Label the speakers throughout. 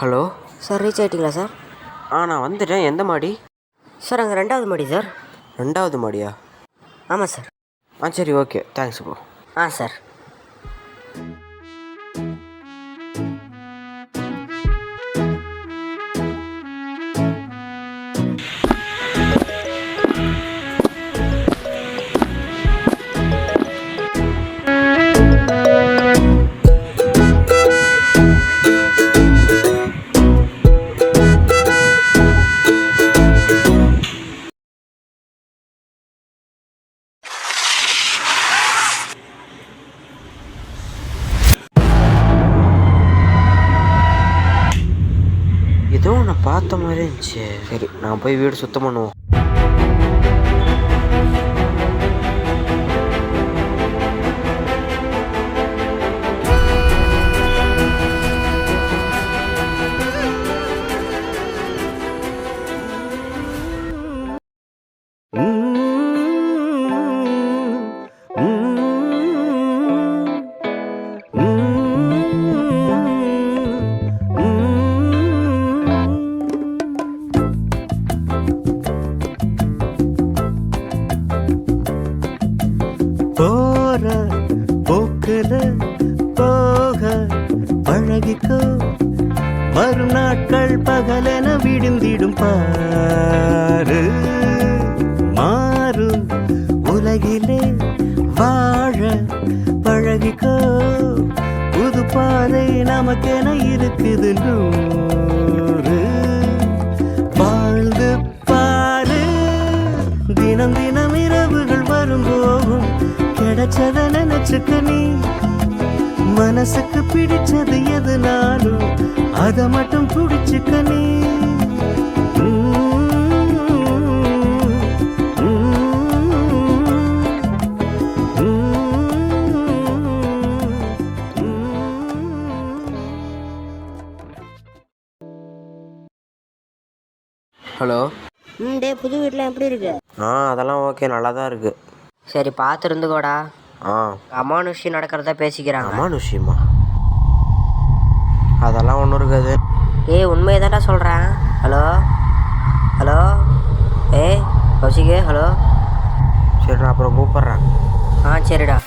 Speaker 1: Hello
Speaker 2: sir, reach ஆகிட்டிங்களா sir?
Speaker 1: நான் வந்துட்டேன். எந்த மாடி?
Speaker 2: சார், அங்கே 2வது மாடி சார்.
Speaker 1: 2வது மாடியா?
Speaker 2: ஆமாம் சார்.
Speaker 1: சரி, ஓகே, தேங்க்ஸ் ப்ரோ.
Speaker 2: சார்.
Speaker 1: ஏதோ நான் பார்த்த மாதிரி இருந்துச்சு. சரி, நான் போய் வீடு சுத்தம் பண்ணுவோம்.
Speaker 3: போற போக்குல போக பழகிக்கோ, வரும் நாட்கள் பகலென விடுந்திடும் பாரு. மாறும் உலகிலே வாழ பழகிக்கோ, புது பாதை நமக்கென இருக்குது நூறு. வாழ்ந்து பாரு, தினம் தினம் இரவுகள் வரும் போகும், கிடைச்சத நினைச்சுக்க நீ. மனசுக்கு பிடிச்சது எதுனாலும் அதை மட்டும் பிடிச்சுக்க நீ.
Speaker 1: ஹலோ.
Speaker 2: புது வீட்டில் எப்படி இருக்கு?
Speaker 1: அதெல்லாம் ஓகே, நல்லா தான் இருக்கு.
Speaker 2: சரி, பார்த்து இருந்துக்கோடா. அமானுஷி நடக்கிறதா பேசிக்கிறாங்க.
Speaker 1: அமானுஷியமா? அதெல்லாம் ஒன்றும் இருக்காது.
Speaker 2: உண்மையை தான்டா சொல்கிறேன். Hello hello Kaushik, hello.
Speaker 1: சரி, நான் அப்புறம் கூப்பிட்றேன்.
Speaker 2: சரிடா.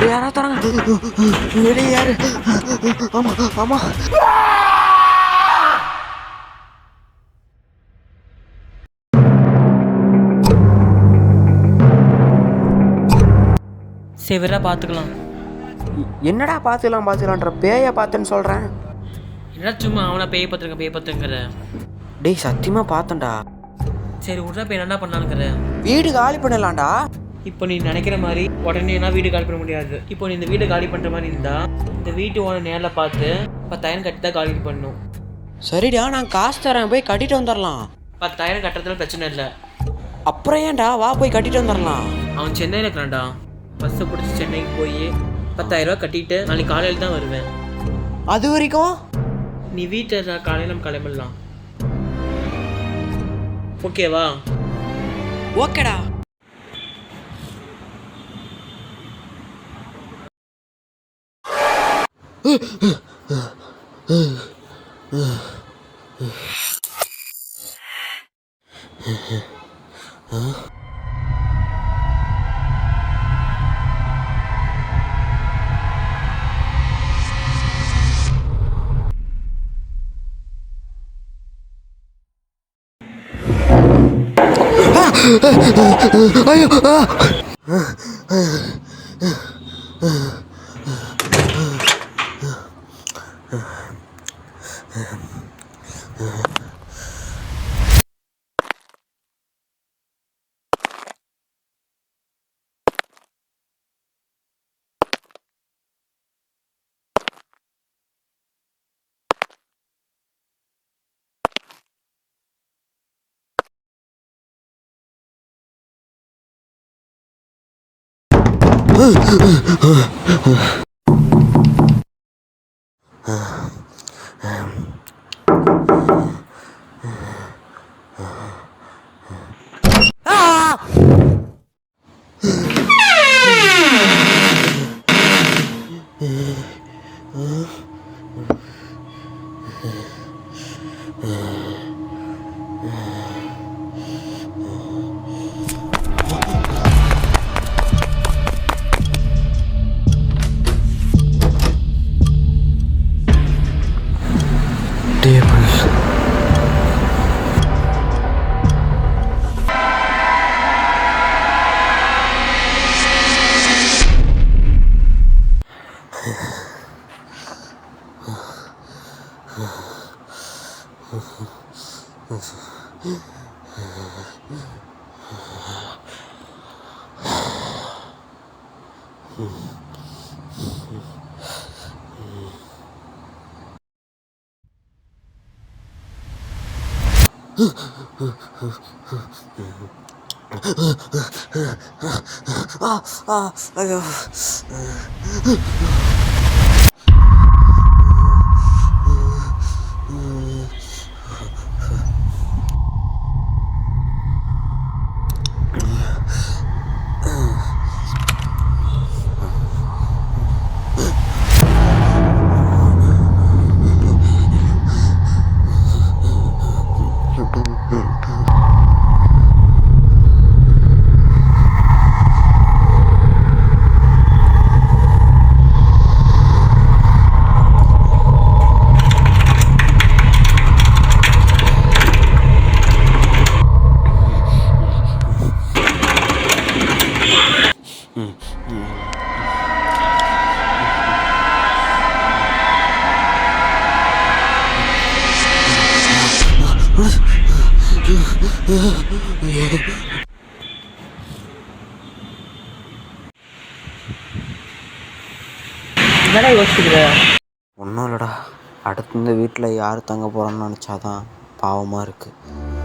Speaker 1: யாரா தராங்க? யாரு? ஆமா.
Speaker 4: சேவரா பார்த்துக்கலாம்.
Speaker 1: என்னடா பார்த்துக்கலான்ற? பேயை பார்த்தேன்னு சொல்கிறேன்.
Speaker 4: என்ன சும்மா அவனை பேய் பார்த்துருங்கிற?
Speaker 1: டேய், சத்தியமாக பார்த்தேன்டா.
Speaker 4: சரி, விட்றா, போய் என்ன பண்ணலான்னுங்கிற?
Speaker 1: வீடு காலி பண்ணலாம்டா.
Speaker 4: இப்போ நீ நினைக்கிற மாதிரி உடனே நான் வீடு காலி பண்ண முடியாது. இப்போ நீ இந்த வீடு காலி பண்ணுற மாதிரி இருந்தால் இந்த வீட்டு ஓன நேரில் பார்த்து 10,000 கட்டி தான் காலி பண்ணணும்.
Speaker 1: சரிடா, நான் காசு தரேன், போய் கட்டிட்டு வந்துடலாம்.
Speaker 4: 10,000 கட்டுறதுல பிரச்சனை இல்லை.
Speaker 1: அப்புறம் ஏன்டா, வா போய் கட்டிட்டு வந்துடலாம்.
Speaker 4: அவன் சென்னையில் இருக்கிறான்டா. பஸ்ஸை பிடிச்சி சென்னைக்கு போய் 10,000 ரூபா கட்டிட்டு நாளைக்கு காலையில் தான் வருவேன்.
Speaker 1: அது வரைக்கும்
Speaker 4: நீ வீட்டில் காலையில் நம்ம கிளம்பிடலாம். ஓகேவா?
Speaker 1: ஓகேடா. ஐயோ! ஐயோ!
Speaker 4: என்னடா யோசிச்சுக்கிற?
Speaker 1: ஒன்றும் இல்லைடா. அடுத்து இந்த வீட்டில் யார் தங்க போகிறான்னு நினச்சாதான் பாவமாக இருக்குது.